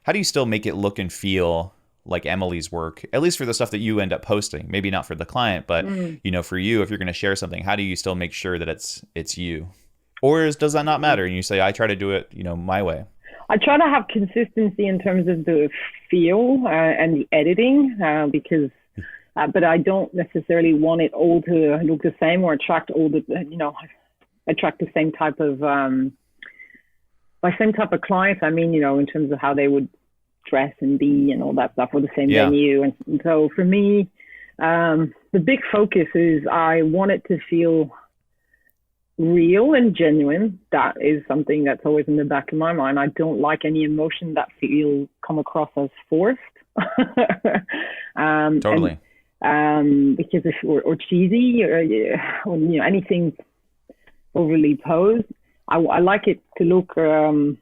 how do you still make it look and feel like Emily's work, at least for the stuff that you end up posting? Maybe not for the client, but for you, if you're going to share something, how do you still make sure that it's you? Or does that not matter? And you say, I try to do it, my way. I try to have consistency in terms of the feel and the editing because, but I don't necessarily want it all to look the same or attract all the, attract the same type of, by same type of clients. I mean, in terms of how they would dress and be and all that stuff, or the same venue. And so for me, the big focus is I want it to feel real and genuine. That is something that's always in the back of my mind. I don't like any emotion that come across as forced. Totally. Because or cheesy or anything overly posed. I like it to look cool,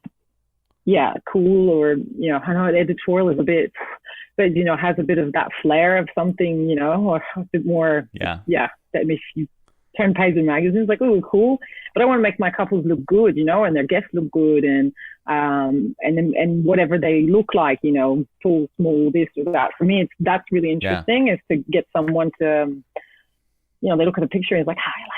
or I know editorial is a bit, but has a bit of that flair of something, or a bit more. That if you turn pages in magazines, like, oh, cool. But I want to make my couples look good, and their guests look good, and whatever they look like, tall, small, this or that. For me, that's really interesting, is to get someone to, they look at a picture and it's like, I like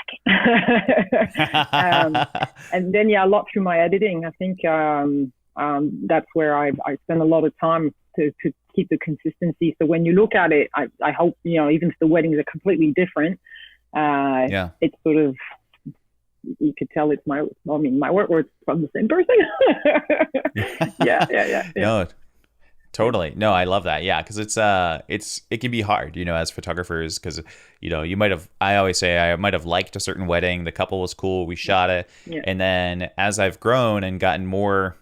it. And then, a lot through my editing, I think that's where I spend a lot of time to keep the consistency. So when you look at it, I hope, even if the weddings are completely different, it's sort of, you could tell it's my work, or it's from the same person. Yeah. No, totally. No, I love that. Yeah. Cause it can be hard, as photographers, cause I always say I might have liked a certain wedding. The couple was cool. We shot it. Yeah. And then as I've grown and gotten more,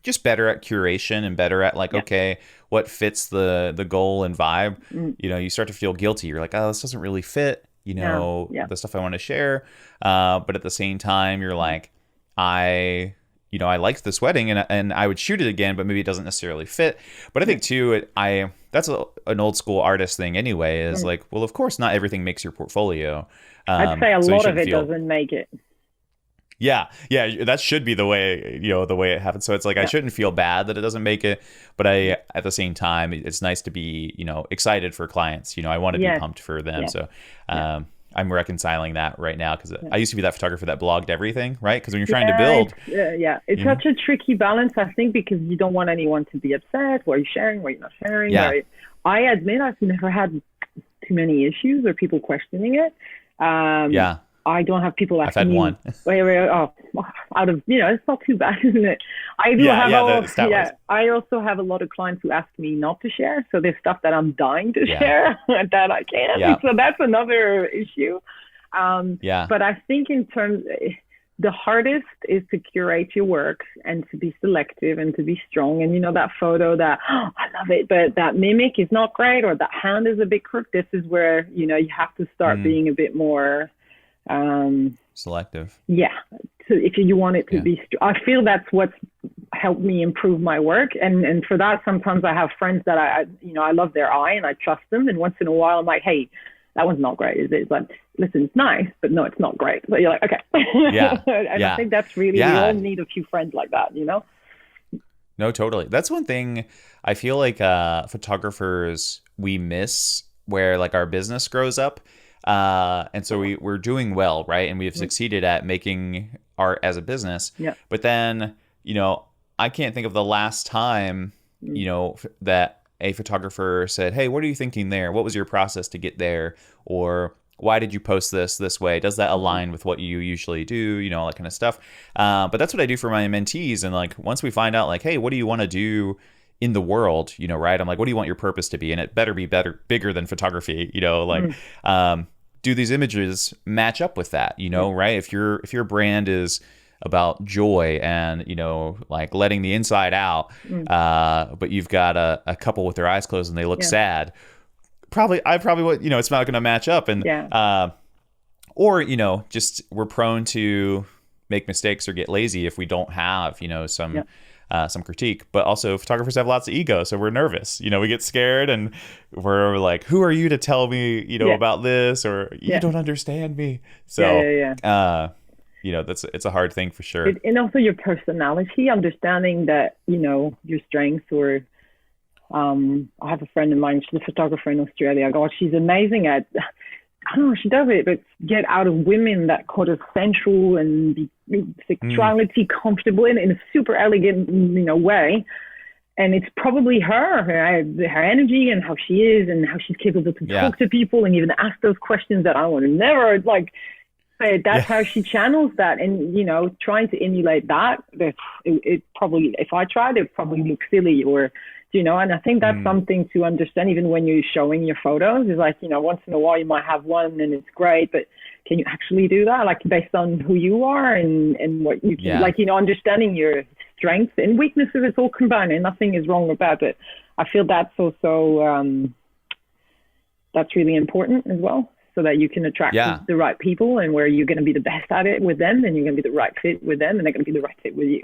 just better at curation and better at okay, what fits the goal and vibe, you start to feel guilty. You're like, oh, this doesn't really fit, the stuff I want to share. But at the same time, you're like, I liked this wedding and I would shoot it again, but maybe it doesn't necessarily fit. But I think too, that's an old school artist thing anyway, is like, well, of course not everything makes your portfolio. I'd say a lot of it doesn't make it. Yeah, that should be the way, the way it happens. So it's like, I shouldn't feel bad that it doesn't make it, but at the same time, it's nice to be, excited for clients. I want to be pumped for them. So I'm reconciling that right now, because I used to be that photographer that blogged everything, right? Because when you're trying to build. It's such a tricky balance, I think, because you don't want anyone to be upset. What are you sharing? What are you not sharing? Yeah. Right? I admit I've never had too many issues or people questioning it. I don't have people asking me. I've had one. Out of, it's not too bad, isn't it? I do I also have a lot of clients who ask me not to share. So there's stuff that I'm dying to share that I can't. Yeah. So that's another issue. But I think the hardest is to curate your work and to be selective and to be strong. And that photo that, I love it, but that mimic is not great, or that hand is a bit crooked. This is where, you have to start being a bit more selective. So if you want it to be, I feel that's what's helped me improve my work. And for that, sometimes I have friends that I love their eye and I trust them. And once in a while I'm like, hey, that one's not great, is it? It's like, listen, it's nice, but no, it's not great. But you're like, okay. And I think that's really, we all need a few friends like that, No, totally. That's one thing I feel like photographers, we miss, where like our business grows up. And so we're doing well, right? And we have succeeded at making art as a business. Yeah. But then, I can't think of the last time, that a photographer said, hey, what are you thinking there? What was your process to get there? Or why did you post this way? Does that align with what you usually do? All that kind of stuff. But that's what I do for my mentees. And like, once we find out like, hey, what do you want to do in the world, right? I'm like, what do you want your purpose to be? And it better be bigger than photography, do these images match up with that, right? If your brand is about joy and, like letting the inside out, but you've got a couple with their eyes closed and they look sad, I probably would, it's not going to match up. And, or, just we're prone to make mistakes or get lazy if we don't have, some critique. But also photographers have lots of ego, so we're nervous, we get scared and we're like, who are you to tell me about this, or you don't understand me. So that's it's a hard thing for sure. And also your personality, understanding that, your strengths or I have a friend of mine, she's a photographer in Australia. God, she's amazing at, I don't know, she does it, but get out of women that quintessential and be sexuality comfortable in a super elegant, way. And it's probably her energy and how she is and how she's capable to talk to people and even ask those questions that I would never like. But that's how she channels that, and trying to emulate that. It probably, if I tried, it probably look silly, or And I think that's something to understand, even when you're showing your photos. Is like once in a while you might have one and it's great, but can you actually do that? Like based on who you are and what you can, like understanding your strengths and weaknesses. It's all combined, and nothing is wrong with that. But I feel that's also that's really important as well, so that you can attract the right people, and where you're going to be the best at it with them, and you're going to be the right fit with them, and they're going to be the right fit with you.